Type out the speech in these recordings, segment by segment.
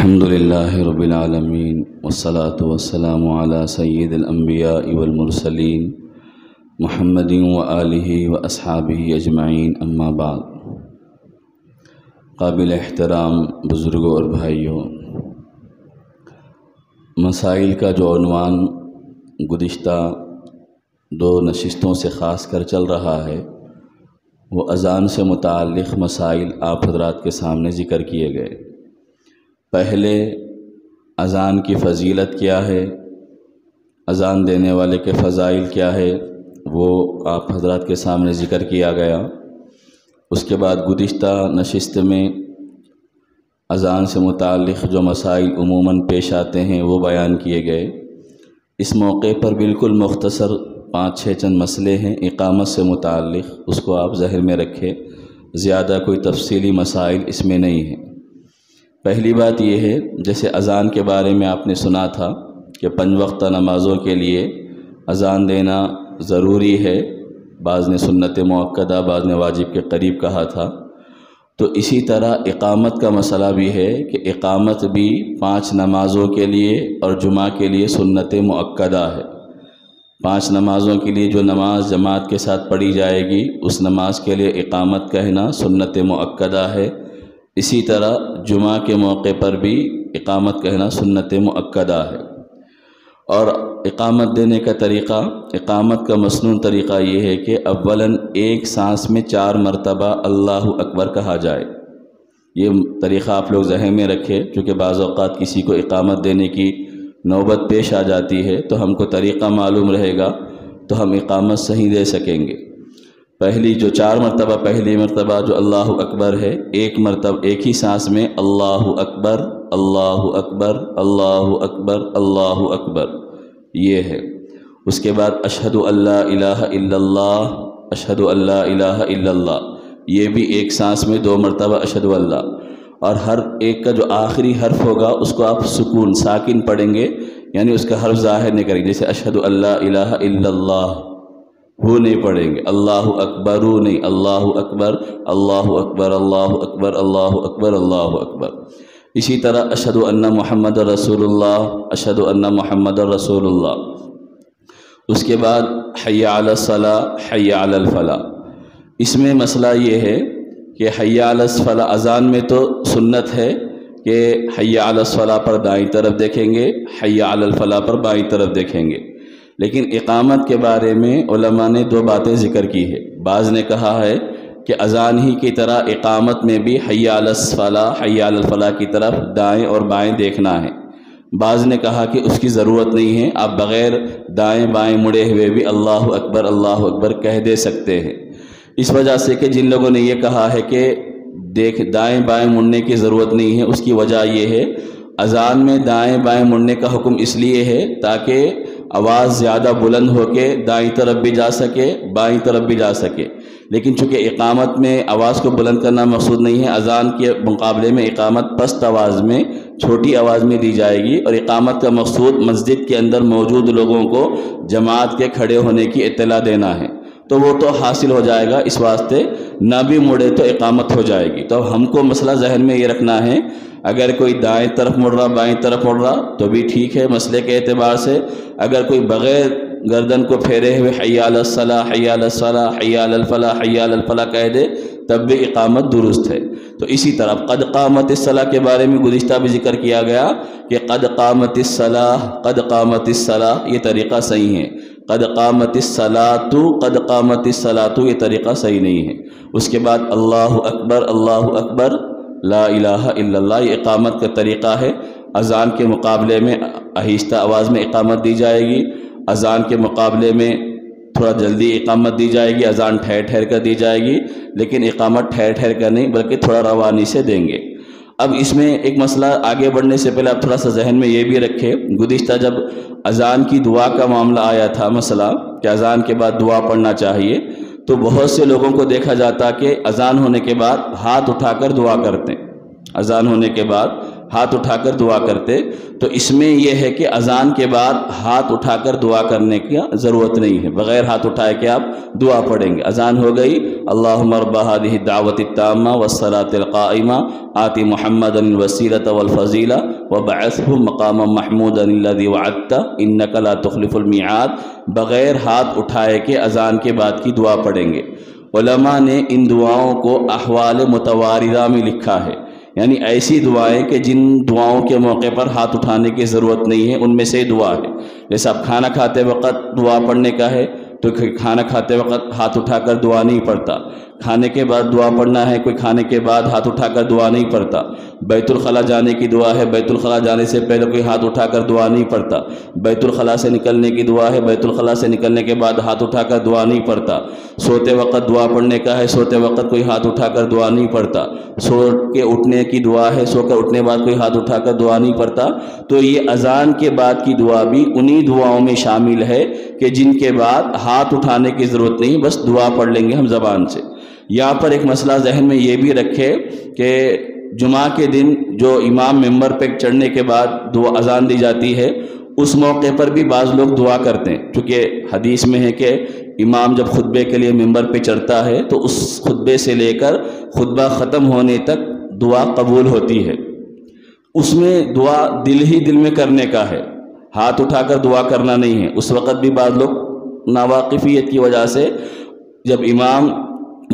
الحمد لله رب العالمين والصلاة والسلام على سيد الأنبياء والمرسلين محمد وآله وأصحابه أجمعين اما بعد۔ قابل احترام بزرگوں اور بھائیوں، مسائل کا جو عنوان گزشتہ دو نشستوں سے خاص کر چل رہا ہے وہ اذان سے متعلق مسائل آپ حضرات کے سامنے ذکر کیے گئے۔ پہلے اذان کی فضیلت کیا ہے، اذان دینے والے کے فضائل کیا ہے، وہ آپ حضرات کے سامنے ذکر کیا گیا۔ اس کے بعد گزشتہ نشست میں اذان سے متعلق جو مسائل عموماً پیش آتے ہیں وہ بیان کیے گئے۔ اس موقع پر بالکل مختصر 5-6 چند مسئلے ہیں اقامت سے متعلق، اس کو آپ ذہن میں رکھیں، زیادہ کوئی تفصیلی مسائل اس میں نہیں ہیں۔ پہلی بات یہ ہے، جیسے اذان کے بارے میں آپ نے سنا تھا کہ 5 وقتہ نمازوں کے لیے اذان دینا ضروری ہے، بعض نے سنت مؤکدہ، بعض نے واجب کے قریب کہا تھا۔ تو اسی طرح اقامت کا مسئلہ بھی ہے کہ اقامت بھی 5 نمازوں کے لیے اور جمعہ کے لیے سنت مؤکدہ ہے۔ 5 نمازوں کے لیے جو نماز جماعت کے ساتھ پڑھی جائے گی اس نماز کے لیے اقامت کہنا سنت مؤکدہ ہے۔ اسی طرح جمعہ کے موقع پر بھی اقامت کہنا سنت مؤکدہ ہے۔ اور اقامت دینے کا طریقہ، اقامت کا مسنون طریقہ یہ ہے کہ اولاً ایک سانس میں 4 مرتبہ اللہ اکبر کہا جائے۔ یہ طریقہ آپ لوگ ذہن میں رکھیں، کیونکہ بعض اوقات کسی کو اقامت دینے کی نوبت پیش آ جاتی ہے تو ہم کو طریقہ معلوم رہے گا تو ہم اقامت صحیح دے سکیں گے۔ پہلی جو 4 مرتبہ، پہلی مرتبہ جو اللہ اکبر ہے، ایک ہی سانس میں اللہ اکبر اللہ اکبر اللہ اکبر اللہ اکبر، یہ ہے۔ اس کے بعد اشہد ان لا الہ الا اللہ اشہد ان لا الہ الا اللہ، یہ بھی ایک سانس میں 2 مرتبہ اشہد اللہ۔ اور ہر ایک کا جو آخری حرف ہوگا اس کو آپ سکون ساکن پڑھیں گے، یعنی اس کا حرف ظاہر نہیں کریں گے، جیسے اشہد ان لا الہ الا اللہ وہ نہیں پڑھیں گے، اللہ اکبر نہیں، اللہ اکبر اللہ اکبر اللہ اکبر اللہ اکبر اللہ اکبر۔ اسی طرح اشہد ان محمد رسول اللہ اشہد ان محمد رسول اللہ۔ اس کے بعد حی علی الصلاۃ حی علی الفلاح۔ اس میں مسئلہ یہ ہے کہ حی علی الفلاح اذان میں تو سنت ہے کہ حی علی الصلاۃ پر دائیں طرف دیکھیں گے، حی علی الفلاح پر بائیں طرف دیکھیں گے۔ لیکن اقامت کے بارے میں علماء نے 2 باتیں ذکر کی ہے۔ بعض نے کہا ہے کہ اذان ہی کی طرح اقامت میں بھی حی علی الصلاۃ حی علی الفلاح کی طرف دائیں اور بائیں دیکھنا ہے۔ بعض نے کہا کہ اس کی ضرورت نہیں ہے، آپ بغیر دائیں بائیں مڑے ہوئے بھی اللہ اکبر کہہ دے سکتے ہیں۔ اس وجہ سے کہ جن لوگوں نے یہ کہا ہے کہ دائیں بائیں مڑنے کی ضرورت نہیں ہے، اس کی وجہ یہ ہے اذان میں دائیں بائیں مڑنے کا حکم اس لیے ہے تاکہ آواز زیادہ بلند ہو کے دائیں طرف بھی جا سکے بائیں طرف بھی جا سکے۔ لیکن چونکہ اقامت میں آواز کو بلند کرنا مقصود نہیں ہے، اذان کے مقابلے میں اقامت پست آواز میں چھوٹی آواز میں دی جائے گی، اور اقامت کا مقصود مسجد کے اندر موجود لوگوں کو جماعت کے کھڑے ہونے کی اطلاع دینا ہے، تو وہ تو حاصل ہو جائے گا۔ اس واسطے نہ بھی مڑے تو اقامت ہو جائے گی۔ تو ہم کو مسئلہ ذہن میں یہ رکھنا ہے، اگر کوئی دائیں طرف مڑ رہا بائیں طرف مڑ رہا تو بھی ٹھیک ہے مسئلے کے اعتبار سے، اگر کوئی بغیر گردن کو پھیرے ہوئے حی علی الصلاۃ حی علی الصلاۃ حی علی الفلاح حی علی الفلاح کہہ دے تب بھی اقامت درست ہے۔ تو اسی طرح قد قامت الصلاۃ کے بارے میں گزشتہ بھی ذکر کیا گیا کہ قد قامت الصلاۃ یہ طریقہ صحیح ہے، قد قامت الصلاۃ قد قامت الصلاۃ یہ طریقہ صحیح نہیں ہے۔ اس کے بعد اللہ اکبر لا الہ الا اللہ، یہ اقامت کا طریقہ ہے۔ اذان کے مقابلے میں آہستہ آواز میں اقامت دی جائے گی، اذان کے مقابلے میں تھوڑا جلدی اقامت دی جائے گی، اذان ٹھہر ٹھہر کر دی جائے گی، لیکن اقامت ٹھہر ٹھہر کر نہیں بلکہ تھوڑا روانی سے دیں گے۔ اب اس میں ایک مسئلہ آگے بڑھنے سے پہلے آپ تھوڑا سا ذہن میں یہ بھی رکھیں، گزشتہ جب اذان کی دعا کا معاملہ آیا تھا مسئلہ کہ اذان کے بعد دعا پڑھنا چاہیے، تو بہت سے لوگوں کو دیکھا جاتا کہ اذان ہونے کے بعد ہاتھ اٹھا کر دعا کرتے ہیں، اذان ہونے کے بعد ہاتھ اٹھا کر دعا کرتے، تو اس میں یہ ہے کہ اذان کے بعد ہاتھ اٹھا کر دعا کرنے کی ضرورت نہیں ہے، بغیر ہاتھ اٹھائے کہ آپ دعا پڑھیں گے۔ اذان ہو گئی، اللہم رب هذه الدعوة التامة والصلاة القائمة آت محمدا الوسیلة والفضیلہ وبعثه مقاما محمودا الذی وعدته انک لا تخلف المیعاد، بغیر ہاتھ اٹھائے کہ اذان کے بعد کی دعا پڑھیں گے۔ علماء نے ان دعاؤں کو احوال متواردہ میں لکھا ہے، یعنی ایسی دعائیں کہ جن دعاؤں کے موقع پر ہاتھ اٹھانے کی ضرورت نہیں ہے ان میں سے دعا ہے۔ جیسے آپ کھانا کھاتے وقت دعا پڑھنے کا ہے تو کھانا کھاتے وقت ہاتھ اٹھا کر دعا نہیں پڑھتا، کھانے کے بعد دعا پڑھنا ہے، کوئی کھانے کے بعد ہاتھ اٹھا کر دعا نہیں پڑھتا، بیت الخلاء جانے کی دعا ہے، بیت الخلاء جانے سے پہلے کوئی ہاتھ اٹھا کر دعا نہیں پڑھتا، بیت الخلاء سے نکلنے کی دعا ہے، بیت الخلاء سے نکلنے کے بعد ہاتھ اٹھا کر دعا نہیں پڑھتا، سوتے وقت دعا پڑھنے کا ہے، سوتے وقت کوئی ہاتھ اٹھا کر دعا نہیں پڑھتا، سو کے اٹھنے کی دعا ہے، سو کر اٹھنے بعد کوئی ہاتھ اٹھا کر دعا نہیں پڑھتا۔ تو یہ اذان کے بعد کی دعا بھی انہی دعاؤں میں شامل ہے کہ جن کے بعد ہاتھ اٹھانے کی ضرورت نہیں، بس دعا پڑھ لیں گے ہم زبان سے۔ یہاں پر ایک مسئلہ ذہن میں یہ بھی رکھے کہ جمعہ کے دن جو امام ممبر پہ چڑھنے کے بعد دعا اذان دی جاتی ہے، اس موقع پر بھی بعض لوگ دعا کرتے ہیں، چونکہ حدیث میں ہے کہ امام جب خطبے کے لیے ممبر پہ چڑھتا ہے تو اس خطبے سے لے کر خطبہ ختم ہونے تک دعا قبول ہوتی ہے۔ اس میں دعا دل ہی دل میں کرنے کا ہے، ہاتھ اٹھا کر دعا کرنا نہیں ہے۔ اس وقت بھی بعض لوگ ناواقفیت کی وجہ سے جب امام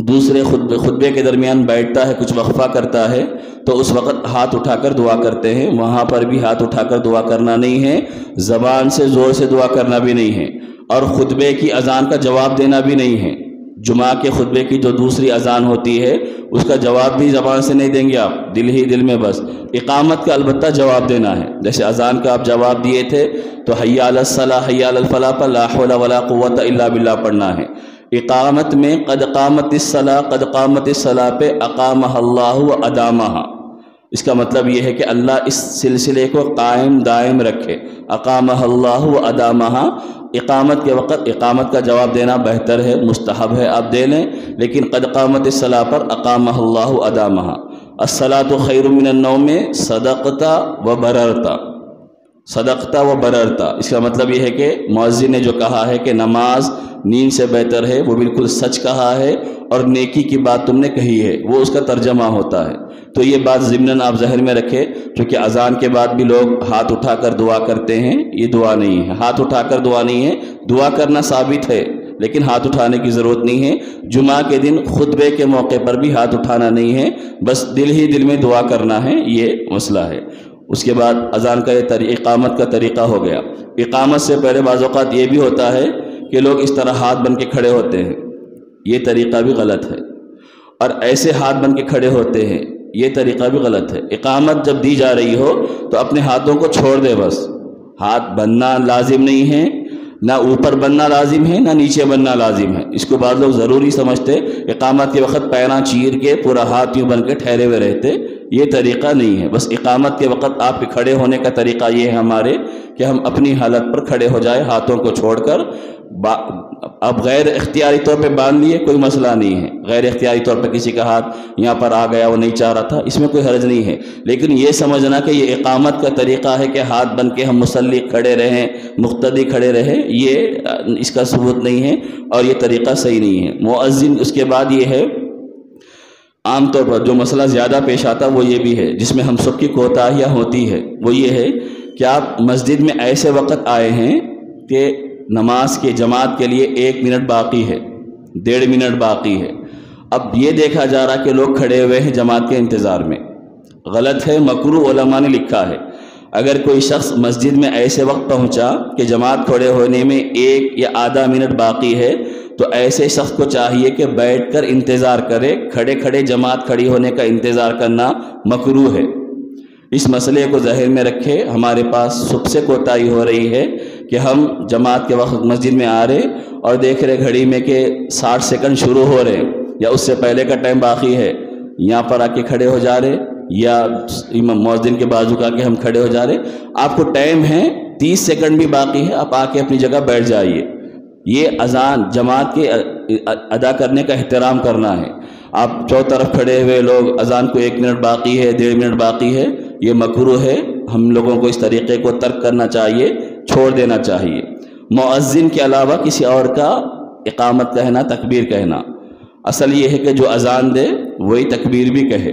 دوسرے خطبے کے درمیان بیٹھتا ہے، کچھ وقفہ کرتا ہے، تو اس وقت ہاتھ اٹھا کر دعا کرتے ہیں، وہاں پر بھی ہاتھ اٹھا کر دعا کرنا نہیں ہے، زبان سے زور سے دعا کرنا بھی نہیں ہے، اور خطبے کی اذان کا جواب دینا بھی نہیں ہے۔ جمعہ کے خطبے کی جو دوسری اذان ہوتی ہے اس کا جواب بھی زبان سے نہیں دیں گے آپ، دل ہی دل میں بس۔ اقامت کا البتہ جواب دینا ہے، جیسے اذان کا آپ جواب دیے تھے تو حی علی الصلاۃ حی علی الفلاح پر لا حول ولا قوت الا باللہ پڑھنا ہے۔ اقامت میں قد قامت الصلاۃ پہ اقامہ اللہ و ادامہ، اس کا مطلب یہ ہے کہ اللہ اس سلسلے کو قائم دائم رکھے، اقامہ اللہ و ادامہ۔ اقامت کے وقت اقامت کا جواب دینا بہتر ہے، مستحب ہے، آپ دے لیں، لیکن قد قامت الصلاۃ پر اقامہ اللہ و ادامہ۔ الصلاۃ خیر من النوم میں صدقتا و بررتا، صدقتا و بررتا، اس کا مطلب یہ ہے کہ مؤذن نے جو کہا ہے کہ نماز نیند سے بہتر ہے، وہ بالکل سچ کہا ہے، اور نیکی کی بات تم نے کہی ہے، وہ اس کا ترجمہ ہوتا ہے۔ تو یہ بات ضمناً آپ ذہن میں رکھیں، چونکہ اذان کے بعد بھی لوگ ہاتھ اٹھا کر دعا کرتے ہیں، یہ دعا نہیں ہے، ہاتھ اٹھا کر دعا نہیں ہے، دعا کرنا ثابت ہے لیکن ہاتھ اٹھانے کی ضرورت نہیں ہے۔ جمعہ کے دن خطبے کے موقع پر بھی ہاتھ اٹھانا نہیں ہے، بس دل ہی دل میں دعا کرنا ہے، یہ مسئلہ ہے۔ اس کے بعد اذان کا یہ اقامت کا طریقہ ہو گیا۔ اقامت سے پہلے بعض اوقات یہ بھی ہوتا ہے کہ لوگ اس طرح ہاتھ بن کے کھڑے ہوتے ہیں، یہ طریقہ بھی غلط ہے، اور ایسے ہاتھ بن کے کھڑے ہوتے ہیں، یہ طریقہ بھی غلط ہے۔ اقامت جب دی جا رہی ہو تو اپنے ہاتھوں کو چھوڑ دے، بس ہاتھ بننا لازم نہیں ہے، نہ اوپر بننا لازم ہے، نہ نیچے بننا لازم ہے۔ اس کو بعض لوگ ضروری سمجھتے، اقامت کے وقت پیراں چیر کے پورا ہاتھ یوں بن کے ٹھہرے ہوئے رہتے، یہ طریقہ نہیں ہے۔ بس اقامت کے وقت آپ کے کھڑے ہونے کا طریقہ یہ ہے ہمارے کہ ہم اپنی حالت پر کھڑے ہو جائے، ہاتھوں کو چھوڑ کر۔ اب غیر اختیاری طور پہ باندھ لیے کوئی مسئلہ نہیں ہے، غیر اختیاری طور پہ کسی کا ہاتھ یہاں پر آ گیا، وہ نہیں چاہ رہا تھا، اس میں کوئی حرج نہیں ہے، لیکن یہ سمجھنا کہ یہ اقامت کا طریقہ ہے کہ ہاتھ بن کے ہم مصلی کھڑے رہیں، مقتدی کھڑے رہیں، یہ اس کا ثبوت نہیں ہے اور یہ طریقہ صحیح نہیں ہے۔ مؤذن اس کے بعد یہ ہے، عام طور پر جو مسئلہ زیادہ پیش آتا وہ یہ بھی ہے، جس میں ہم سب کی کوتاہیاں ہوتی ہے، وہ یہ ہے کہ آپ مسجد میں ایسے وقت آئے ہیں کہ نماز کے جماعت کے لیے 1 منٹ باقی ہے، 1.5 منٹ باقی ہے، اب یہ دیکھا جا رہا کہ لوگ کھڑے ہوئے ہیں جماعت کے انتظار میں، غلط ہے، مکروہ علماء نے لکھا ہے۔ اگر کوئی شخص مسجد میں ایسے وقت پہنچا کہ جماعت کھڑے ہونے میں 1 یا آدھا منٹ باقی ہے، تو ایسے شخص کو چاہیے کہ بیٹھ کر انتظار کرے، کھڑے کھڑے جماعت کھڑی ہونے کا انتظار کرنا مکروہ ہے۔ اس مسئلے کو ذہن میں رکھے، ہمارے پاس سب سے کوتاہی ہو رہی ہے کہ ہم جماعت کے وقت مسجد میں آ رہے اور دیکھ رہے گھڑی میں کہ 60 سیکنڈ شروع ہو رہے یا اس سے پہلے کا ٹائم باقی ہے، یہاں پر آ کے کھڑے ہو جا رہے، یا مؤذن کے بازو کا کے ہم کھڑے ہو جا رہے۔ آپ کو ٹائم ہے، 30 سیکنڈ بھی باقی ہے، آپ آ کے اپنی جگہ بیٹھ جائیے۔ یہ اذان جماعت کے ادا کرنے کا احترام کرنا ہے۔ آپ چو طرف کھڑے ہوئے لوگ اذان کو 1 منٹ باقی ہے، 1.5 منٹ باقی ہے، یہ مکروہ ہے، ہم لوگوں کو اس طریقے کو ترک کرنا چاہیے، چھوڑ دینا چاہیے۔ مؤذن کے علاوہ کسی اور کا اقامت کہنا، تکبیر کہنا، اصل یہ ہے کہ جو اذان دے وہی تکبیر بھی کہے،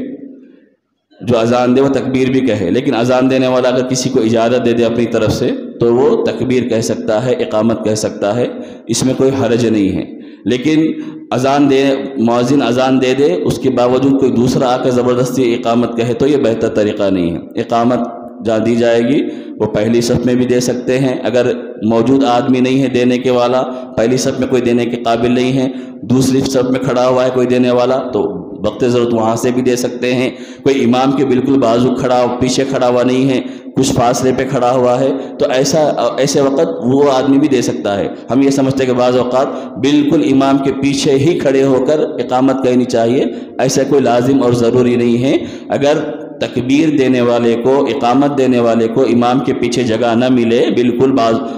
جو اذان دے وہ تکبیر بھی کہے، لیکن اذان دینے والا اگر کسی کو اجازت دے دے اپنی طرف سے تو وہ تکبیر کہہ سکتا ہے، اقامت کہہ سکتا ہے، اس میں کوئی حرج نہیں ہے۔ لیکن اذان دے، مؤذن اذان دے دے، اس کے باوجود کوئی دوسرا آ کر زبردستی اقامت کہے تو یہ بہتر طریقہ نہیں ہے۔ اقامت جہاں دی جائے گی وہ پہلی صف میں بھی دے سکتے ہیں، اگر موجود آدمی نہیں ہے دینے کے والا، پہلی صف میں کوئی دینے کے قابل نہیں ہے، دوسری صف میں کھڑا ہوا ہے کوئی دینے والا تو وقت ضرورت وہاں سے بھی دے سکتے ہیں۔ کوئی امام کے بالکل بازو کھڑا، پیچھے کھڑا ہوا نہیں ہے، کچھ فاصلے پہ کھڑا ہوا ہے تو ایسے وقت وہ آدمی بھی دے سکتا ہے۔ ہم یہ سمجھتے ہیں کہ بعض اوقات بالکل امام کے پیچھے ہی کھڑے ہو کر اقامت کہنی چاہیے، ایسا کوئی لازم اور ضروری نہیں ہے۔ اگر تکبیر دینے والے کو، اقامت دینے والے کو امام کے پیچھے جگہ نہ ملے، بالکل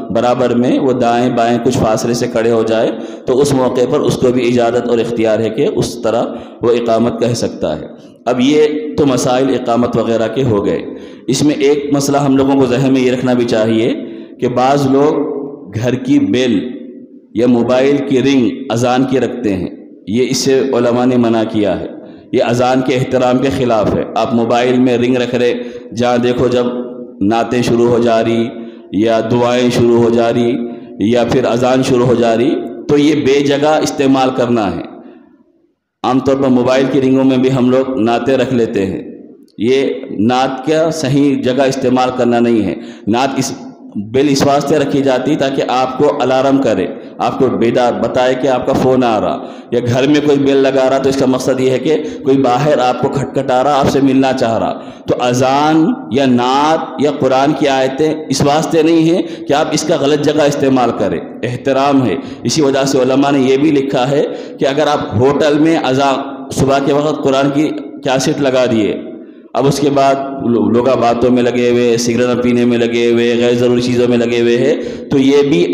برابر میں وہ دائیں بائیں کچھ فاصلے سے کھڑے ہو جائے تو اس موقع پر اس کو بھی اجازت اور اختیار ہے کہ اس طرح وہ اقامت کہہ سکتا ہے۔ اب یہ تو مسائل اقامت وغیرہ کے ہو گئے۔ اس میں ایک مسئلہ ہم لوگوں کو ذہن میں یہ رکھنا بھی چاہیے کہ بعض لوگ گھر کی بیل یا موبائل کی رنگ اذان کی رکھتے ہیں، یہ اس سے علماء نے منع کیا ہے، یہ اذان کے احترام کے خلاف ہے۔ آپ موبائل میں رنگ رکھ رہے، جہاں دیکھو جب نعتیں شروع ہو جا رہی یا دعائیں شروع ہو جا رہی یا پھر اذان شروع ہو جا رہی تو یہ بے جگہ استعمال کرنا ہے۔ عام طور پر موبائل کی رنگوں میں بھی ہم لوگ نعتیں رکھ لیتے ہیں، یہ نعت کا صحیح جگہ استعمال کرنا نہیں ہے۔ نعت بیل اس واسطے رکھی جاتی تاکہ آپ کو الارم کرے، آپ کو بیدار بتائے کہ آپ کا فون آ رہا، یا گھر میں کوئی بیل لگا رہا تو اس کا مقصد یہ ہے کہ کوئی باہر آپ کو کھٹکھٹا رہا، آپ سے ملنا چاہ رہا۔ تو اذان یا نعت یا قرآن کی آیتیں اس واسطے نہیں ہیں کہ آپ اس کا غلط جگہ استعمال کریں، احترام ہے۔ اسی وجہ سے علماء نے یہ بھی لکھا ہے کہ اگر آپ ہوٹل میں اذان صبح کے وقت قرآن کی کیسٹ لگا دیے، اب اس کے بعد لوگ باتوں میں لگے ہوئے، سگریٹ پینے میں لگے ہوئے، غیر ضروری چیزوں میں لگے ہوئے ہیں، تو یہ بھی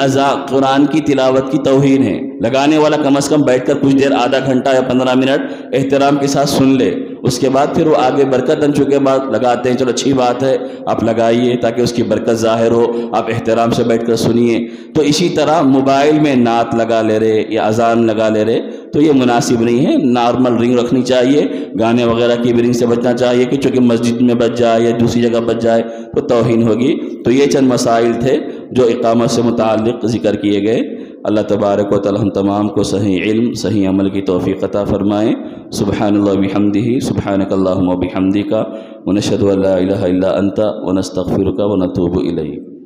قرآن کی تلاوت کی توہین ہے۔ لگانے والا کم از کم بیٹھ کر کچھ دیر، آدھا گھنٹہ یا 15 منٹ احترام کے ساتھ سن لے، اس کے بعد پھر وہ آگے برکت ان چکے بعد لگاتے ہیں، چلو اچھی بات ہے آپ لگائیے تاکہ اس کی برکت ظاہر ہو، آپ احترام سے بیٹھ کر سنیے۔ تو اسی طرح موبائل میں نعت لگا لے رہے یا اذان لگا لے رہے تو یہ مناسب نہیں ہے۔ نارمل رنگ رکھنی چاہیے، گانے وغیرہ کی بھی رنگ سے بچنا چاہیے کہ چونکہ مسجد میں بچ جائے یا دوسری جگہ بچ جائے تو توہین ہوگی۔ تو یہ چند مسائل تھے جو اقامت سے متعلق ذکر کیے گئے۔ اللہ تبارک و تعالی ہم تمام کو صحیح علم، صحیح عمل کی توفیق عطا فرمائیں۔ سبحان اللہ وبحمدہ، سبحانک اللہم وبحمدک، ونشہد ان لا الہ الا انت، ونستغفرک ونتوب الیک۔